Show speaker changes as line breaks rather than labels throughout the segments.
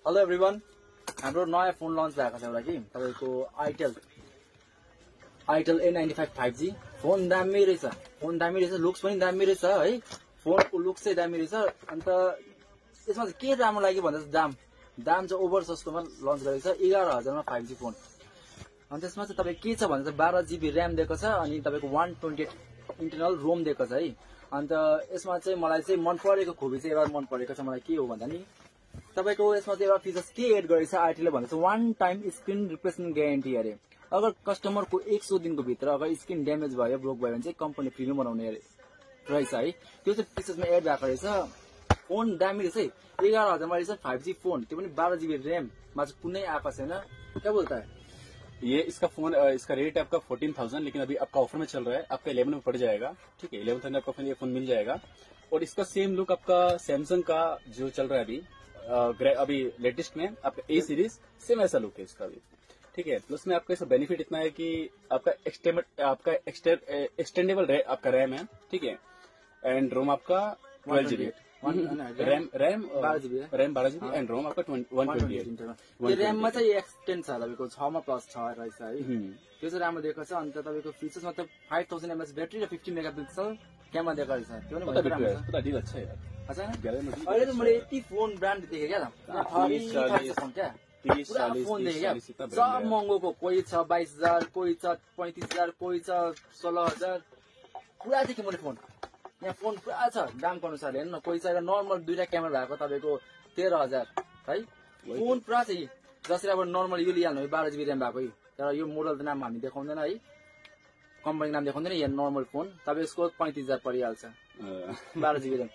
Hello everyone, हाम्रो नयाँ phone lunch भएको छ एउटा कि तपाईको आइटेल A95 5G फोन दामी रहेछ। लुक्स पनि दामी रहेछ है। फोनको लुक्स चाहिँ दामी रहेछ। अन्त यसमा चाहिँ के राम्रो लाग्यो भन्दा चाहिँ दाम चाहिँ ओभर सस्तोमा लन्च गरेको छ 11,000 मा 5G फोन। अनि त्यसमा चाहिँ तपाईको के छ भन्दा चाहिँ 12GB र्याम दिएको छ अनि तपाईको 128 इन्टरनल रोम दिएको छ है। अन्त यसमा चाहिँ मलाई चाहिँ मन परेको खुबी चाहिँ एउटा मन परेको छ मलाई के हो भन्दा नि तपाईको यसमा चाहिँ एउटा फिचर्स के एड गरेछ आइटेलले भन्दा चाहिँ 1 टाइम स्क्रिन रिप्लेसमेन्ट ग्यारेन्टी अरे। अगर कस्टमरको 100 दिनको भित्र अगर स्क्रिन ड्यामेज भयो ब्रोक भयो भने चाहिँ कम्पनी फ्रीमा बनाउने रहेछ है। त्यो चाहिँ फिचर्समा एड भएको रहेछ। फोन दामी रहेछ है। 11,000 मा रहेछ 5G फोन, त्यो पनि 12GB र्याम मा चाहिँ कुनै आएको छैन। क्या बोलता है
ये इसका फोन इसका रेट है आपका 14,000, लेकिन अभी आपका ऑफर में चल रहा है, आपका 11 में पड़ जाएगा। ठीक है, 11,000 में आपका ये फोन मिल जाएगा। और इसका सेम लुक आपका सैमसंग का जो चल रहा है अभी लेटेस्ट में आपका A सीरीज सेम ऐसा लुक है इसका भी। ठीक है, प्लस में आपका इसका बेनिफिट इतना है कि आपका एक्सटेंडेबल आपका रैम है। ठीक है, एंड रोम आपका 12GB, RAM 12GB and Rome आपका 128।
र्याममा चाहिँ एक्सटेन्ड छ तपाईको 6 मा प्लस 6 रहेछ है। त्यो चाहिँ राम्रो दिएको छ। अन्त तपाईको फिचर्स मतलब 5000 mAh ब्याट्री र 50 मेगापिक्सल क्यामेरा दिएको रहेछ। त्यो पनि बहुत राम्रो छ।
पुरा डील अच्छा है यार।
अच्छा अहिले त मैले यति फोन ब्रान्ड देखेँ क्या त। 30-40 फोन क्या, 30-40 फोन देखेँ क्या। सब महँगोको, कोही छ 22,000, कोही छ 35,000, कोही छ 16,000। पुरा देखेँ मैले फोन। यहाँ फोन पुरा छ दामको अनुसार हेर्नु न। कोही छ नर्मल दुईटा क्यामेरा भएको तपाईको 13,000 है। फोन पुरा छ। जसरी अब नर्मल यो लिइहाल्नु 12GB र्याम भएको तर यो मोडल त नाम हामी देखाउँदैन है, कम्पनी नाम देखाउँदैन। यहाँ नर्मल फोन तपाईँ यसको 35,000 परिहाल्छ 12GB र्याम।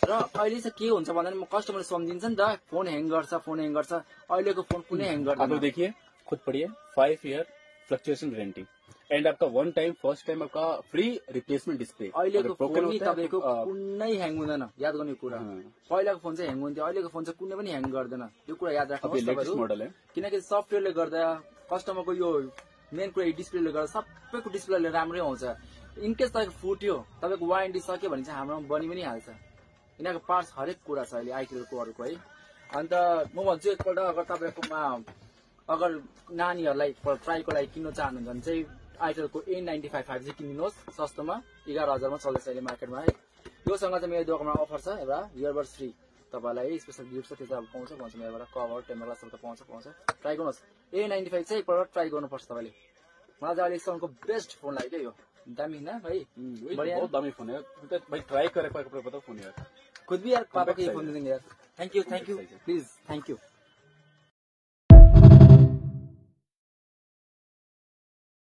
र अहिले चाहिँ के हुन्छ भन्दा म कस्टमरले सम्झिन्छ नि त, फोन ह्याङ गर्छ। अहिलेको फोन कुनै ह्याङ गर्दैन।
आप देखिए खुद पढ़िए, 5 ईयर फ्लक्चुएशन गारंटी एंड आपका फर्स्ट टाइम आपका फ्री रिप्लेसमेंट डिस्प्ले।
अहिलेको फोन नि तपाईको कुनै ह्याङ हुँदैन, याद गर्ने कुरा। पहिलाको फोन चाहिँ ह्याङ हुन्थ्यो, अहिलेको फोन चाहिँ कुनै पनि ह्याङ गर्दैन। त्यो कुरा याद राख्नुहोस्
लेटेस्ट मोडल है।
किनकि सफ्टवेयरले गर्दा कस्टमरको यो मेन कुरा डिस्प्लेले गर्दा सबैको डिस्प्लेले राम्रै आउँछ। इनकेस तपाईको फुट्यो, तपाईको वारेन्टी सक्यो भने चाहिँ हाम्रोमा बनि पनि हाल्छ। यिनीहरूको पार्ट्स हरेक कुरा छ अहिले आइटेलको अरूको है। अन्त म भन्छु एकपल्ट अगर तपाईँकोमा अगर नानीहरूलाई ट्राईको लागि किन्न चाहनुहुन्छ भने चाहिँ आइटेलको A95 5G किन्नुहोस् सस्तोमा। 11,000 मा चल्दैछ अहिले मार्केटमा है। योसँग चाहिँ मेरो दोकानमा अफर छ एउटा इयरबड्स फ्री तपाईँलाई स्पेशल गिफ्ट छ। त्यो चाहिँ अब पाउँछ मेरोबाट कभर टेम्पर ग्लास सब त पाउँछ। ट्राई गर्नुहोस्। A95 चाहिँ एकपल्ट ट्राई गर्नुपर्छ तपाईँले। मलाई चाहिँ अहिलेसम्मको बेस्ट फोन लाग्यो क्या यो। दामी ना भाई,
बहुत दामी फोन है भाई। ट्राई करे पता फोन यार,
खुद भी यार पापा के फोन देंगे यार। Thank you please, thank you.